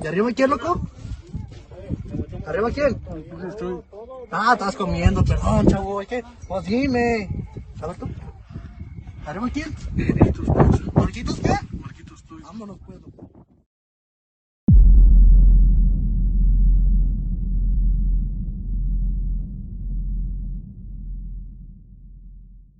¿Y arriba quién, loco? ¿Arriba quién? Estás comiendo, perdón, chavo. Pues dime. ¿Sabes tú? ¿Arriba quién? ¿Marquitos qué? Vámonos, pues.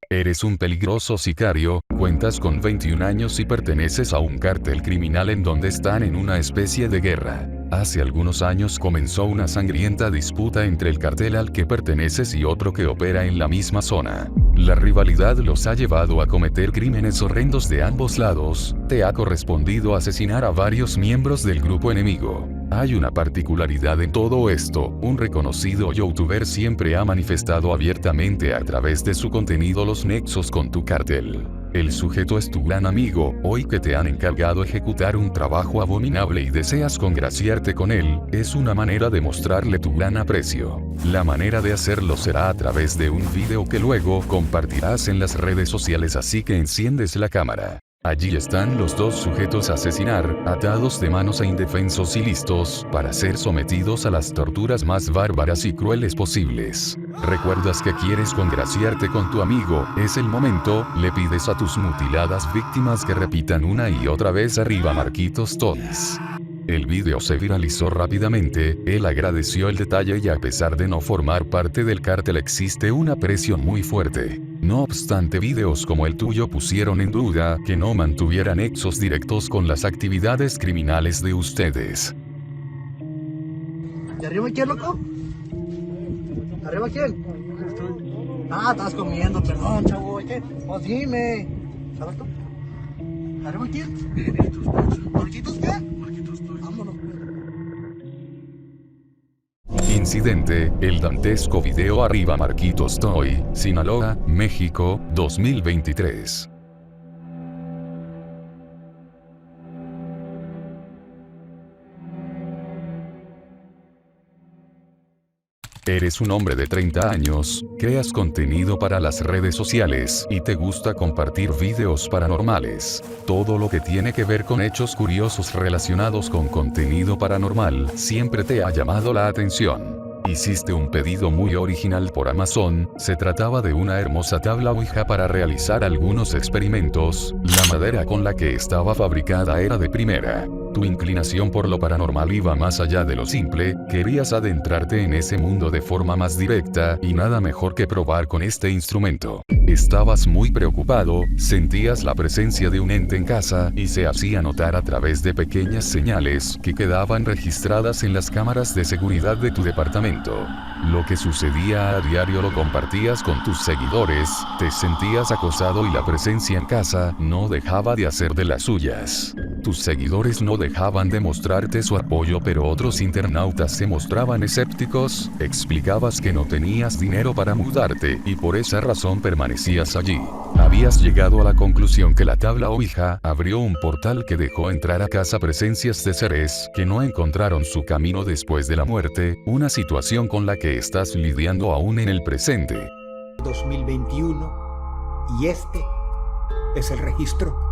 Eres un peligroso sicario, cuentas con 21 años y perteneces a un cártel criminal en donde están en una especie de guerra. Hace algunos años comenzó una sangrienta disputa entre el cartel al que perteneces y otro que opera en la misma zona. La rivalidad los ha llevado a cometer crímenes horrendos de ambos lados. Te ha correspondido asesinar a varios miembros del grupo enemigo. Hay una particularidad en todo esto: un reconocido youtuber siempre ha manifestado abiertamente a través de su contenido los nexos con tu cartel. El sujeto es tu gran amigo, hoy que te han encargado ejecutar un trabajo abominable y deseas congraciarte con él, es una manera de mostrarle tu gran aprecio. La manera de hacerlo será a través de un video que luego compartirás en las redes sociales, así que enciendes la cámara. Allí están los dos sujetos a asesinar, atados de manos e indefensos y listos para ser sometidos a las torturas más bárbaras y crueles posibles. ¿Recuerdas que quieres congraciarte con tu amigo? Es el momento. Le pides a tus mutiladas víctimas que repitan una y otra vez arriba Marquitos Toys. El video se viralizó rápidamente, él agradeció el detalle y a pesar de no formar parte del cártel existe una presión muy fuerte. No obstante, videos como el tuyo pusieron en duda que no mantuviera nexos directos con las actividades criminales de ustedes. ¿Y arriba quién, loco? ¿Arriba quién? Estás comiendo, perdón, chavo. Pues dime. ¿Sabes tú? ¿Arriba quién? ¿Marquitos qué? Vámonos. Incidente: el dantesco video arriba Marquitos Toy, Sinaloa, México, 2023. Eres un hombre de 30 años, creas contenido para las redes sociales y te gusta compartir videos paranormales. Todo lo que tiene que ver con hechos curiosos relacionados con contenido paranormal siempre te ha llamado la atención. Hiciste un pedido muy original por Amazon. Se trataba de una hermosa tabla Ouija para realizar algunos experimentos. La madera con la que estaba fabricada era de primera. Tu inclinación por lo paranormal iba más allá de lo simple, querías adentrarte en ese mundo de forma más directa y nada mejor que probar con este instrumento. Estabas muy preocupado, sentías la presencia de un ente en casa y se hacía notar a través de pequeñas señales que quedaban registradas en las cámaras de seguridad de tu departamento. Lo que sucedía a diario lo compartías con tus seguidores, te sentías acosado y la presencia en casa no dejaba de hacer de las suyas. Tus seguidores no dejaban de mostrarte su apoyo, pero otros internautas se mostraban escépticos. Explicabas que no tenías dinero para mudarte y por esa razón permanecías allí. Habías llegado a la conclusión que la tabla Ouija abrió un portal que dejó entrar a casa presencias de seres que no encontraron su camino después de la muerte, una situación con la que estás lidiando aún en el presente. 2021 y este es el registro.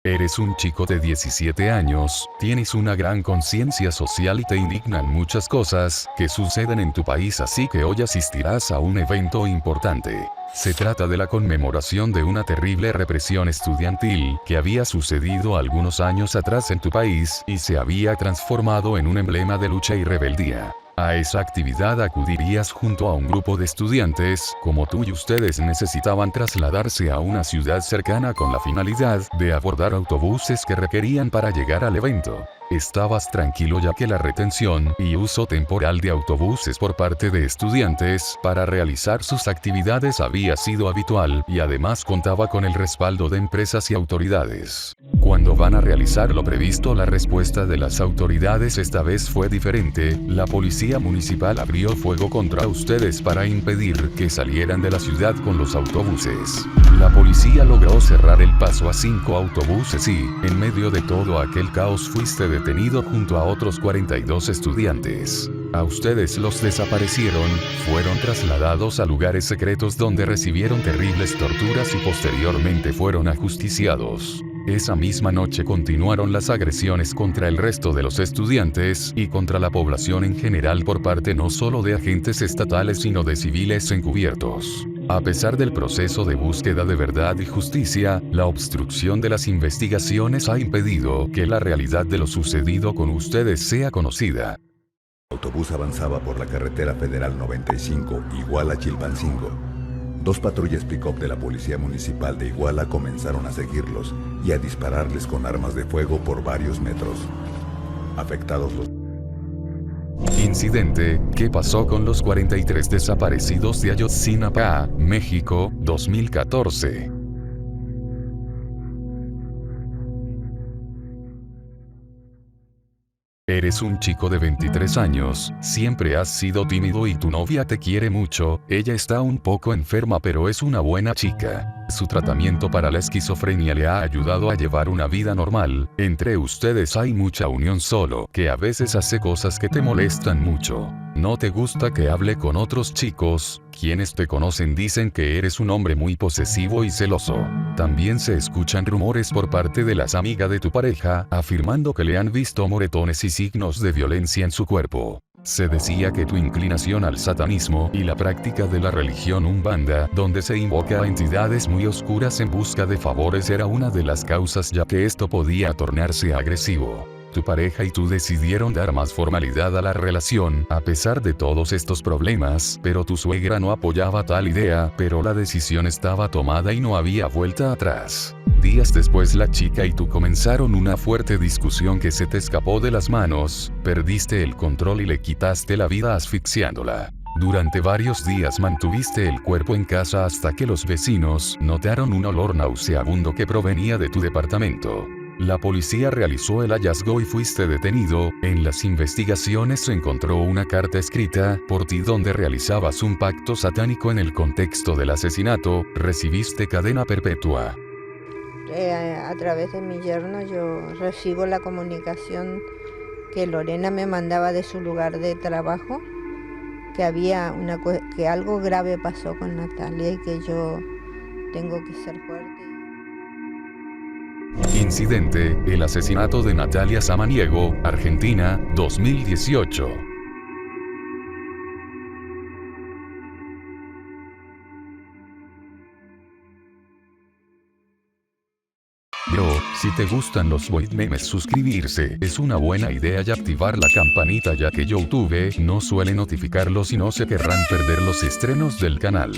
Eres un chico de 17 años, tienes una gran conciencia social y te indignan muchas cosas que suceden en tu país, así que hoy asistirás a un evento importante. Se trata de la conmemoración de una terrible represión estudiantil que había sucedido algunos años atrás en tu país y se había transformado en un emblema de lucha y rebeldía. A esa actividad acudirías junto a un grupo de estudiantes como tú y ustedes necesitaban trasladarse a una ciudad cercana con la finalidad de abordar autobuses que requerían para llegar al evento. Estabas tranquilo ya que la retención y uso temporal de autobuses por parte de estudiantes para realizar sus actividades había sido habitual y además contaba con el respaldo de empresas y autoridades. Cuando van a realizar lo previsto, la respuesta de las autoridades esta vez fue diferente. La policía municipal abrió fuego contra ustedes para impedir que salieran de la ciudad con los autobuses. La policía logró cerrar el paso a 5 autobuses y, en medio de todo aquel caos, fuiste detenido junto a otros 42 estudiantes. A ustedes los desaparecieron, fueron trasladados a lugares secretos donde recibieron terribles torturas y posteriormente fueron ajusticiados. Esa misma noche continuaron las agresiones contra el resto de los estudiantes y contra la población en general por parte no solo de agentes estatales sino de civiles encubiertos. A pesar del proceso de búsqueda de verdad y justicia, la obstrucción de las investigaciones ha impedido que la realidad de lo sucedido con ustedes sea conocida. El autobús avanzaba por la carretera federal 95, Iguala-Chilpancingo. 2 patrullas pick-up de la Policía Municipal de Iguala comenzaron a seguirlos y a dispararles con armas de fuego por varios metros. Afectados los Incidente: ¿qué pasó con los 43 desaparecidos de Ayotzinapa, México, 2014? Eres un chico de 23 años, siempre has sido tímido y tu novia te quiere mucho. Ella está un poco enferma pero es una buena chica. Su tratamiento para la esquizofrenia le ha ayudado a llevar una vida normal. Entre ustedes hay mucha unión, solo que a veces hace cosas que te molestan mucho. No te gusta que hable con otros chicos. Quienes te conocen dicen que eres un hombre muy posesivo y celoso. También se escuchan rumores por parte de las amigas de tu pareja, afirmando que le han visto moretones y signos de violencia en su cuerpo. Se decía que tu inclinación al satanismo y la práctica de la religión Umbanda, donde se invoca a entidades muy oscuras en busca de favores, era una de las causas, ya que esto podía tornarse agresivo. Tu pareja y tú decidieron dar más formalidad a la relación, a pesar de todos estos problemas, pero tu suegra no apoyaba tal idea, pero la decisión estaba tomada y no había vuelta atrás. Días después la chica y tú comenzaron una fuerte discusión que se te escapó de las manos, perdiste el control y le quitaste la vida asfixiándola. Durante varios días mantuviste el cuerpo en casa hasta que los vecinos notaron un olor nauseabundo que provenía de tu departamento. La policía realizó el hallazgo y fuiste detenido. En las investigaciones se encontró una carta escrita por ti donde realizabas un pacto satánico en el contexto del asesinato. Recibiste cadena perpetua. A través de mi yerno yo recibo la comunicación que Lorena me mandaba de su lugar de trabajo, que algo grave pasó con Natalia y que yo tengo que ser fuerte. Incidente: el asesinato de Natalia Samaniego, Argentina, 2018. Si te gustan los void memes, suscribirse es una buena idea y activar la campanita, ya que YouTube no suele notificarlos y no se querrán perder los estrenos del canal.